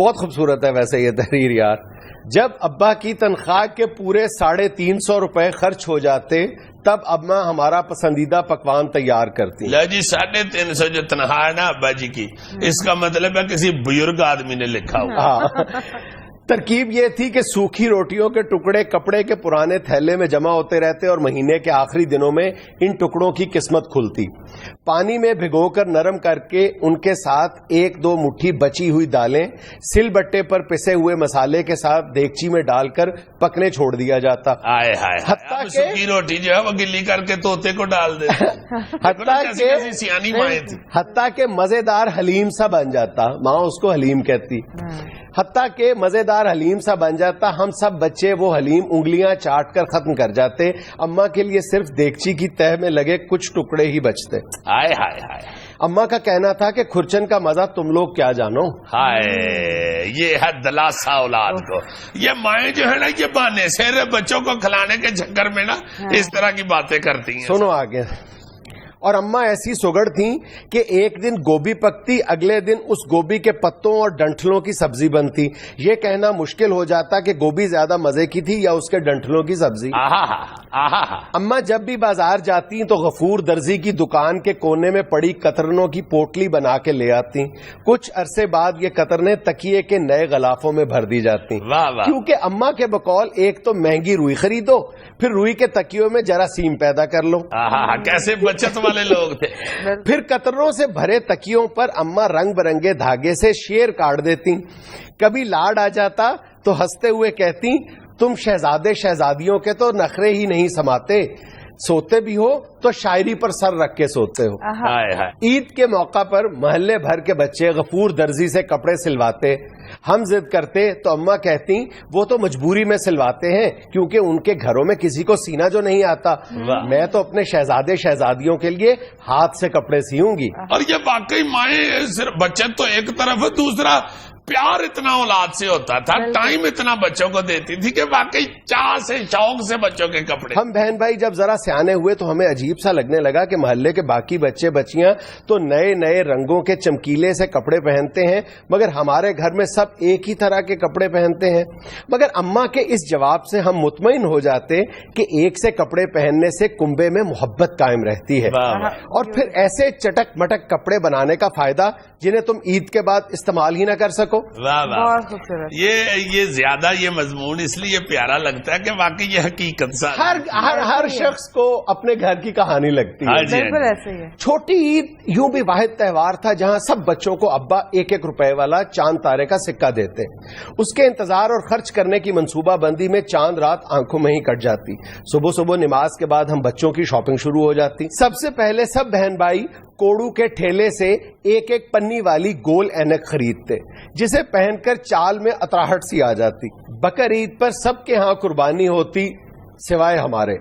بہت خوبصورت ہے ویسے یہ تحریر یار. جب ابا کی تنخواہ کے پورے 350 روپے خرچ ہو جاتے تب اماں ہمارا پسندیدہ پکوان تیار کرتی. جی 350 جو تنخواہ ہے نا ابا جی کی, اس کا مطلب ہے کسی بزرگ آدمی نے لکھا ہوا. ترکیب یہ تھی کہ سوکھی روٹیوں کے ٹکڑے کپڑے کے پرانے تھیلے میں جمع ہوتے رہتے اور مہینے کے آخری دنوں میں ان ٹکڑوں کی قسمت کھلتی. پانی میں بھگو کر نرم کر کے ان کے ساتھ 1-2 مٹھی بچی ہوئی دالیں سل بٹے پر پسے ہوئے مسالے کے ساتھ دیگچی میں ڈال کر پکنے چھوڑ دیا جاتا. سوکھی روٹی جو ہے وہ گلی کر کے طوطے کو ڈال دیتے. حتیٰ کہ مزیدار حلیم سا بن جاتا. ماں اس کو حلیم کہتی. حتیٰ کہ مزیدار حلیم سا بن جاتا. ہم سب بچے وہ حلیم انگلیاں چاٹ کر ختم کر جاتے. اماں کے لیے صرف دیگچی کی تہ میں لگے کچھ ٹکڑے ہی بچتے. ہائے ہائے ہائے. اماں کا کہنا تھا کہ کھرچن کا مزہ تم لوگ کیا جانو. ہائے یہ ہے دلاسا اولاد کو. یہ مائیں جو ہے نا یہ بہانے سے بچوں کو کھلانے کے چکر میں نا اس طرح کی باتیں کرتی ہیں. سنو آگے. اور اماں ایسی سگڑ تھیں کہ ایک دن گوبھی پکتی, اگلے دن اس گوبھی کے پتوں اور ڈنٹلوں کی سبزی بنتی. یہ کہنا مشکل ہو جاتا کہ گوبھی زیادہ مزے کی تھی یا اس کے ڈنٹلوں کی سبزی. اماں جب بھی بازار جاتی تو غفور درزی کی دکان کے کونے میں پڑی قطرنوں کی پوٹلی بنا کے لے آتی. کچھ عرصے بعد یہ قطرنے تکیے کے نئے غلافوں میں بھر دی جاتی. کیونکہ اماں کے بقول ایک تو مہنگی روئی خریدو, پھر روئی کے تکیوں میں جراثیم پیدا کر لو. کیسے بچت والے لوگ تھے. پھر قطروں سے بھرے تکیوں پر اماں رنگ برنگے دھاگے سے شیر کاٹ دیتی. کبھی لاڈ آ جاتا تو ہنستے ہوئے کہتی تم شہزادے شہزادیوں کے تو نخرے ہی نہیں سماتے, سوتے بھی ہو تو شاعری پر سر رکھ کے سوتے ہو. عید کے موقع پر محلے بھر کے بچے غفور درزی سے کپڑے سلواتے. ہم ضد کرتے تو اماں کہتی وہ تو مجبوری میں سلواتے ہیں کیونکہ ان کے گھروں میں کسی کو سینا جو نہیں آتا. میں تو اپنے شہزادے شہزادیوں کے لیے ہاتھ سے کپڑے سیوں گی. اور یہ واقعی مائیں صرف بچت تو ایک طرف ہے, دوسرا پیار اتنا اولاد سے ہوتا تھا, ٹائم اتنا بچوں کو دیتی تھی کہ واقعی چاہ سے شوق سے بچوں کے کپڑے. ہم بہن بھائی جب ذرا سیانے ہوئے تو ہمیں عجیب سا لگنے لگا کہ محلے کے باقی بچے بچیاں تو نئے نئے رنگوں کے چمکیلے سے کپڑے پہنتے ہیں مگر ہمارے گھر میں سب ایک ہی طرح کے کپڑے پہنتے ہیں. مگر اماں کے اس جواب سے ہم مطمئن ہو جاتے کہ ایک سے کپڑے پہننے سے کنبے میں محبت قائم رہتی ہے. اور پھر ایسے چٹک مٹک کپڑے بنانے کا فائدہ جنہیں تم عید کے بعد استعمال ہی نہ کر سکو. یہ زیادہ یہ مضمون اس لیے پیارا لگتا ہے کہ واقعی یہ حقیقت سا ہر شخص کو اپنے گھر کی کہانی لگتی ہے. چھوٹی عید یوں بھی واحد تہوار تھا جہاں سب بچوں کو ابا 1-1 روپے والا چاند تارے کا سکہ دیتے. اس کے انتظار اور خرچ کرنے کی منصوبہ بندی میں چاند رات آنکھوں میں ہی کٹ جاتی. صبح صبح نماز کے بعد ہم بچوں کی شاپنگ شروع ہو جاتی. سب سے پہلے سب بہن بھائی کوڑو کے ٹھیلے سے 1-1 پنی والی گول اینک خریدتے جسے پہن کر چال میں اطراہٹ سی آ جاتی. بقر عید پر سب کے ہاں قربانی ہوتی سوائے ہمارے.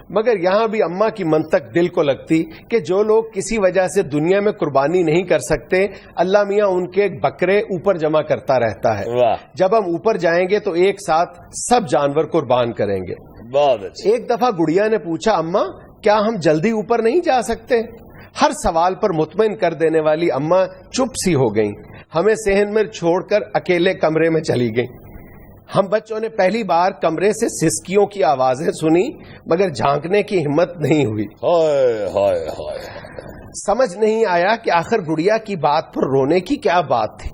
مگر یہاں بھی اماں کی منطق دل کو لگتی کہ جو لوگ کسی وجہ سے دنیا میں قربانی نہیں کر سکتے اللہ میاں ان کے بکرے اوپر جمع کرتا رہتا ہے. جب ہم اوپر جائیں گے تو ایک ساتھ سب جانور قربان کریں گے. ایک دفعہ گڑیا نے پوچھا اماں کیا ہم جلدی اوپر نہیں جا سکتے. ہر سوال پر مطمئن کر دینے والی اماں چپ سی ہو گئیں. ہمیں صحن میں چھوڑ کر اکیلے کمرے میں چلی گئیں. ہم بچوں نے پہلی بار کمرے سے سسکیوں کی آوازیں سنی مگر جھانکنے کی ہمت نہیں ہوئی. سمجھ نہیں آیا کہ آخر گڑیا کی بات پر رونے کی کیا بات تھی.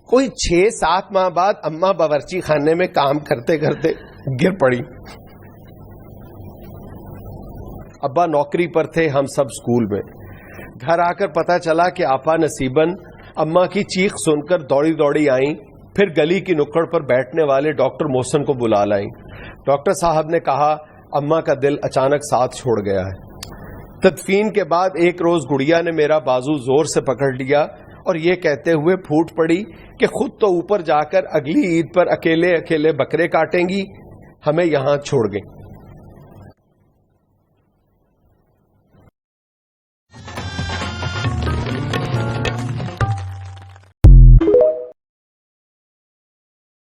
کوئی 6-7 ماہ بعد اماں باورچی خانے میں کام کرتے کرتے گر پڑی. ابا نوکری پر تھے, ہم سب اسکول میں. گھر آ کر پتا چلا کہ آپا نصیباً اماں کی چیخ سن کر دوڑی دوڑی آئیں. پھر گلی کی نکڑ پر بیٹھنے والے ڈاکٹر محسن کو بلا لائیں. ڈاکٹر صاحب نے کہا اماں کا دل اچانک ساتھ چھوڑ گیا ہے. تدفین کے بعد ایک روز گڑیا نے میرا بازو زور سے پکڑ لیا اور یہ کہتے ہوئے پھوٹ پڑی کہ خود تو اوپر جا کر اگلی عید پر اکیلے اکیلے بکرے کاٹیں گی, ہمیں یہاں چھوڑ گئیں.